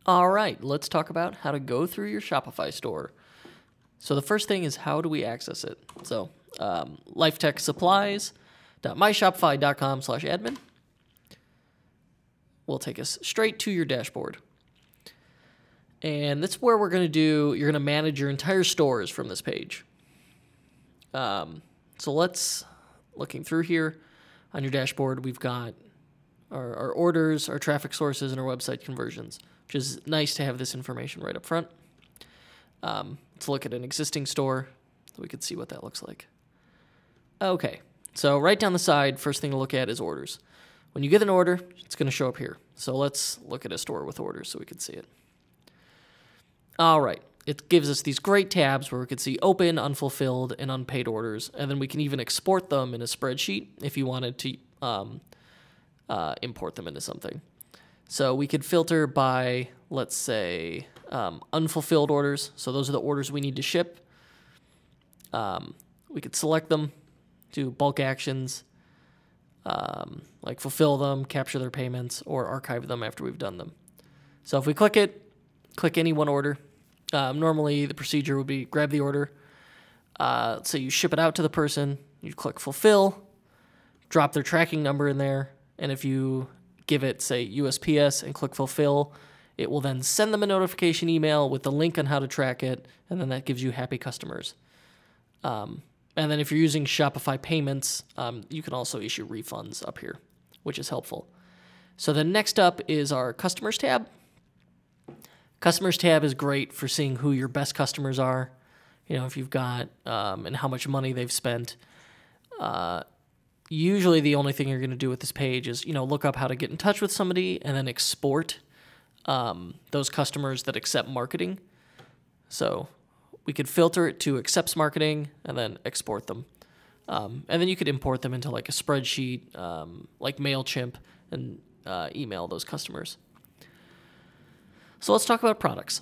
All right, let's talk about how to go through your Shopify store. So the first thing is, how do we access it? So lifetechsupplies.myshopify.com/admin will take us straight to your dashboard. And that's where you're going to manage your entire stores from this page. So looking through here on your dashboard, we've got our orders, our traffic sources, and our website conversions, which is nice to have this information right up front. Let's look at an existing store so we can see what that looks like. Okay, so right down the side, first thing to look at is orders. When you get an order, it's going to show up here. So let's look at a store with orders so we can see it. All right, it gives us these great tabs where we can see open, unfulfilled, and unpaid orders, and then we can even export them in a spreadsheet if you wanted to import them into something. So we could filter by, let's say, unfulfilled orders. So those are the orders we need to ship. We could select them, do bulk actions, like fulfill them, capture their payments, or archive them after we've done them. So if we click any one order. Normally the procedure would be grab the order. So you ship it out to the person, you click fulfill, drop their tracking number in there, and if you give it, say, USPS and click fulfill, it will then send them a notification email with the link on how to track it, and then that gives you happy customers. And then if you're using Shopify payments, you can also issue refunds up here, which is helpful. So the next up is our customers tab. Customers tab is great for seeing who your best customers are, if you've got, and how much money they've spent. Usually the only thing you're going to do with this page is, look up how to get in touch with somebody and then export those customers that accept marketing. So we could filter it to accepts marketing and then export them. And then you could import them into like a spreadsheet, like MailChimp, and email those customers. So let's talk about products.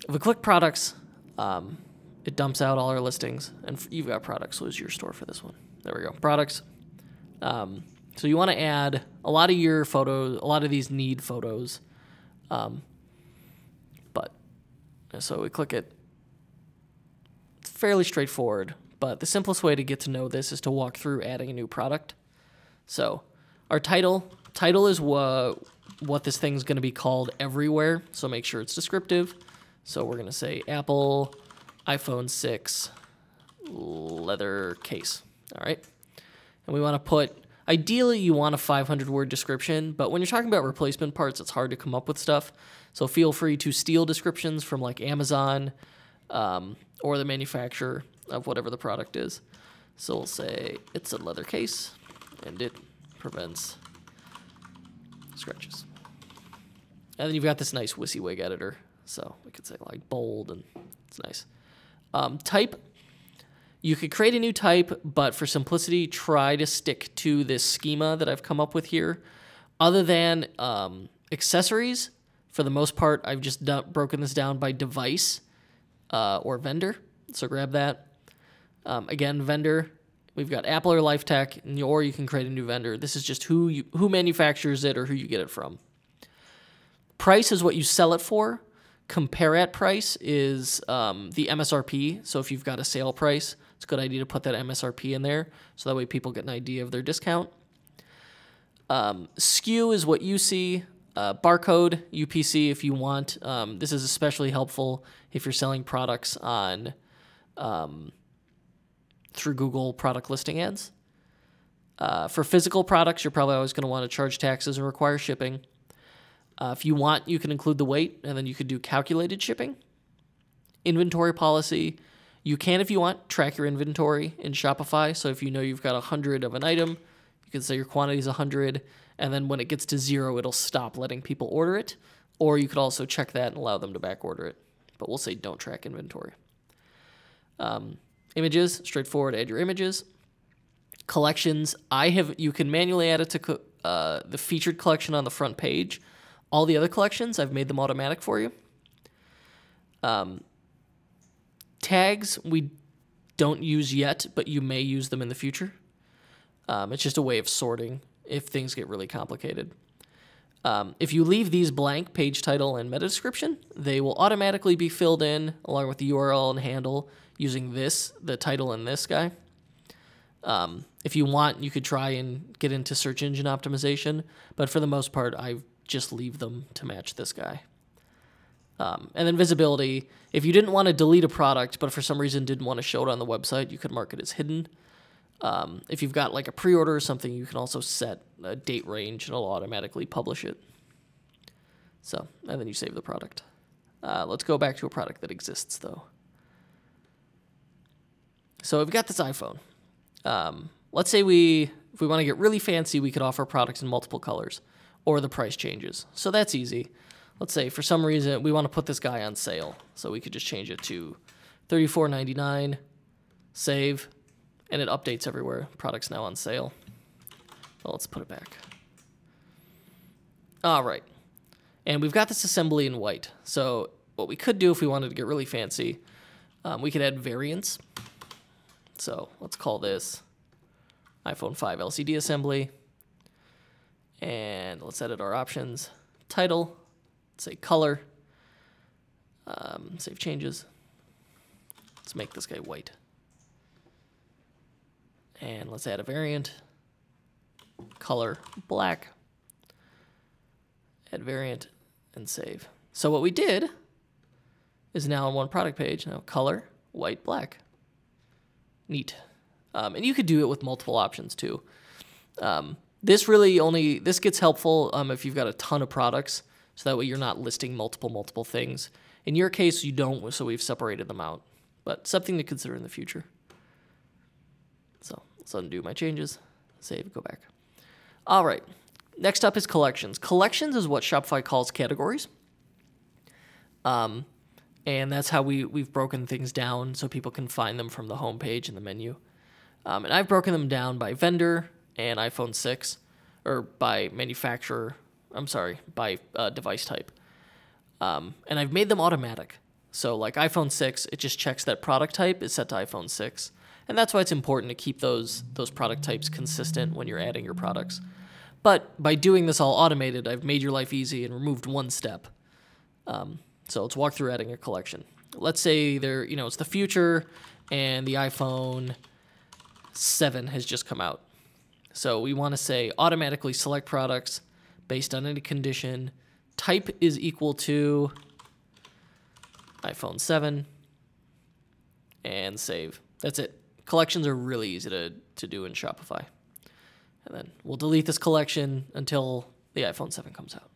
If we click products, it dumps out all our listings, and you've got products, so it's your store for this one. There we go, products. So you want to add a lot of your photos, a lot of these need photos. So we click it. It's fairly straightforward, but the simplest way to get to know this is to walk through adding a new product. So our title is what this thing's going to be called everywhere, so make sure it's descriptive. So we're going to say Apple iPhone 6 leather case. All right. And we want to put, ideally you want a 500-word description, but when you're talking about replacement parts, it's hard to come up with stuff. So feel free to steal descriptions from like Amazon or the manufacturer of whatever the product is. So we'll say it's a leather case and it prevents scratches. And then you've got this nice WYSIWYG editor. So we could say like bold, and it's nice. Type. You could create a new type, but for simplicity, try to stick to this schema that I've come up with here. Other than accessories, for the most part, I've just broken this down by device or vendor. So grab that. Again, vendor. We've got Apple or Lifetech, or you can create a new vendor. This is just who manufactures it or who you get it from. Price is what you sell it for. Compare at price is the MSRP. So if you've got a sale price, it's a good idea to put that MSRP in there so that way people get an idea of their discount. SKU is what you see. Barcode, UPC if you want. This is especially helpful if you're selling products on through Google product listing ads. For physical products, you're probably always going to want to charge taxes and require shipping. If you want, you can include the weight, and then you could do calculated shipping. Inventory policy. You can, if you want, track your inventory in Shopify. So if you know you've got 100 of an item, you can say your quantity is 100, and then when it gets to 0, it'll stop letting people order it. Or you could also check that and allow them to back order it. But we'll say don't track inventory. Images, straightforward, add your images. Collections, you can manually add it to the featured collection on the front page. All the other collections, I've made them automatic for you. Tags, we don't use yet, but you may use them in the future. It's just a way of sorting if things get really complicated. If you leave these blank, page title and meta description, they will automatically be filled in along with the URL and handle using the title and this guy. If you want, you could try and get into search engine optimization, but for the most part, I just leave them to match this guy. And then visibility, if you didn't want to delete a product, but for some reason didn't want to show it on the website, you could mark it as hidden. If you've got like a pre-order or something, you can also set a date range and it'll automatically publish it. So, and then you save the product. Let's go back to a product that exists though. So we've got this iPhone. Let's say if we want to get really fancy, we could offer products in multiple colors or the price changes. So that's easy. Let's say for some reason we want to put this guy on sale. So we could just change it to $34.99, save, and it updates everywhere. Product's now on sale. Well, let's put it back. All right. And we've got this assembly in white. So what we could do if we wanted to get really fancy, we could add variants. So let's call this iPhone 5 LCD assembly. And let's edit our options. Title, say color, save changes. Let's make this guy white. And let's add a variant. Color, black. Add variant and save. So what we did is now on one product page, now color, white, black. Neat. And you could do it with multiple options too. This gets helpful if you've got a ton of products, so that way you're not listing multiple things. In your case, you don't, so we've separated them out. But something to consider in the future. So let's undo my changes, save, go back. All right, next up is collections. Collections is what Shopify calls categories. And that's how we've broken things down so people can find them from the home page and the menu. And I've broken them down by vendor and iPhone 6, or by manufacturer, by device type. And I've made them automatic. So like iPhone 6, it just checks that product type is set to iPhone 6. And that's why it's important to keep those product types consistent when you're adding your products. But by doing this all automated, I've made your life easy and removed one step. So let's walk through adding a collection. Let's say it's the future and the iPhone 7 has just come out. So we want to say automatically select products based on any condition. Type is equal to iPhone 7 and save. That's it. Collections are really easy to do in Shopify. And then we'll delete this collection until the iPhone 7 comes out.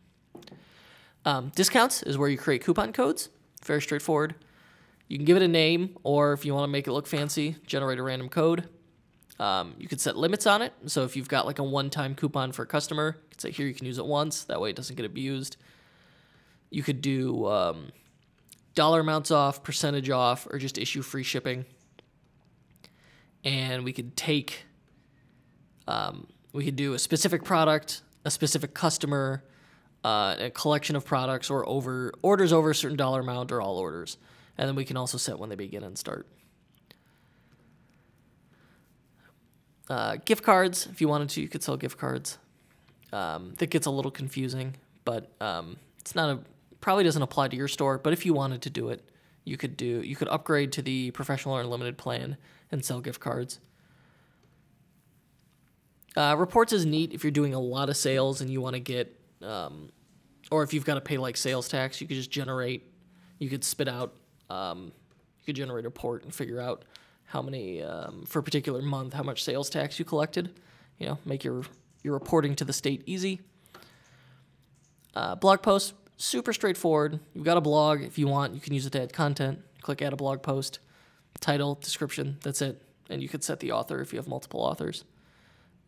Discounts is where you create coupon codes. Very straightforward. You can give it a name, or if you want to make it look fancy, generate a random code. You could set limits on it. So if you've got like a one-time coupon for a customer, you could say here you can use it once. That way it doesn't get abused. You could do dollar amounts off, percentage off, or just issue free shipping. And we could do a specific product, a specific customer, a collection of products, or orders over a certain dollar amount, or all orders. And then we can also set when they begin and start. Gift cards, if you wanted to, you could sell gift cards. That gets a little confusing, but probably doesn't apply to your store. But if you wanted to do it, you could upgrade to the professional or unlimited plan and sell gift cards. Reports is neat if you're doing a lot of sales and you want to get, or if you've got to pay like sales tax, you could just generate. You could spit out. You could generate a report and figure out how many, for a particular month, how much sales tax you collected. Make your reporting to the state easy. Blog posts, super straightforward. You've got a blog. If you want, you can use it to add content. Click add a blog post. Title, description, that's it. And you could set the author if you have multiple authors.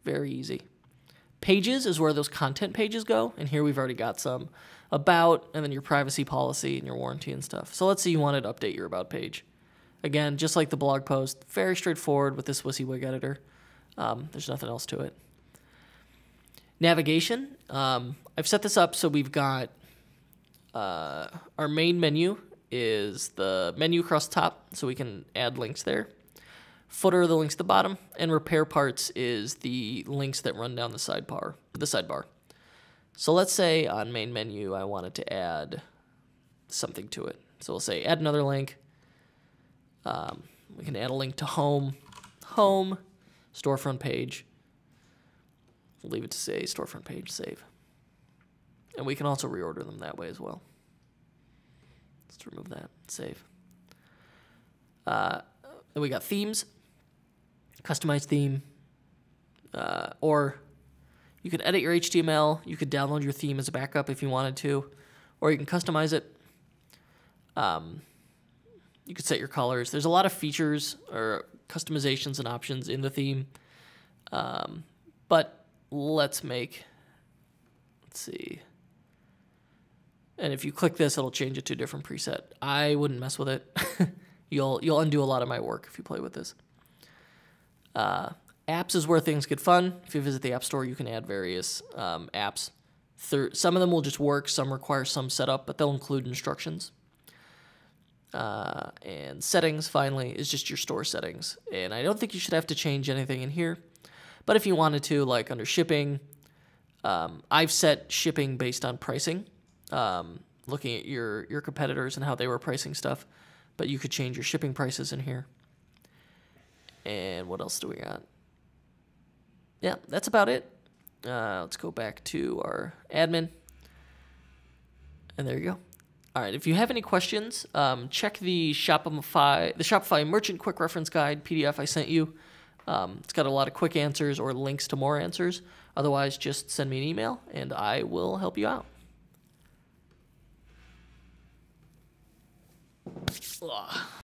Very easy. Pages is where those content pages go. And here we've already got some about, and then your privacy policy and your warranty and stuff. So let's say you wanted to update your about page. Again, just like the blog post, very straightforward with this WYSIWYG editor. There's nothing else to it. Navigation. I've set this up so we've got our main menu is the menu across the top, so we can add links there. Footer, the links at the bottom, and repair parts is the links that run down the sidebar. So let's say on main menu, I wanted to add something to it. So we'll say add another link. We can add a link to home, storefront page. We'll leave it to say storefront page, save. And we can also reorder them that way as well. Let's remove that, save. Then we got themes, customize theme, or you could edit your HTML. You could download your theme as a backup if you wanted to, or you can customize it. You could set your colors. There's a lot of features or customizations and options in the theme. But let's see. And if you click this, it'll change it to a different preset. I wouldn't mess with it. You'll undo a lot of my work if you play with this. Apps is where things get fun. If you visit the App Store, you can add various apps. Some of them will just work. Some require some setup, but they'll include instructions. And settings, finally, is just your store settings. And I don't think you should have to change anything in here. But if you wanted to, like under shipping, I've set shipping based on pricing, looking at your competitors and how they were pricing stuff. But you could change your shipping prices in here. And what else do we got? Yeah, that's about it. Let's go back to our admin. And there you go. All right, if you have any questions, check the Shopify Merchant Quick Reference Guide PDF I sent you. It's got a lot of quick answers or links to more answers. Otherwise, just send me an email, and I will help you out. Ugh.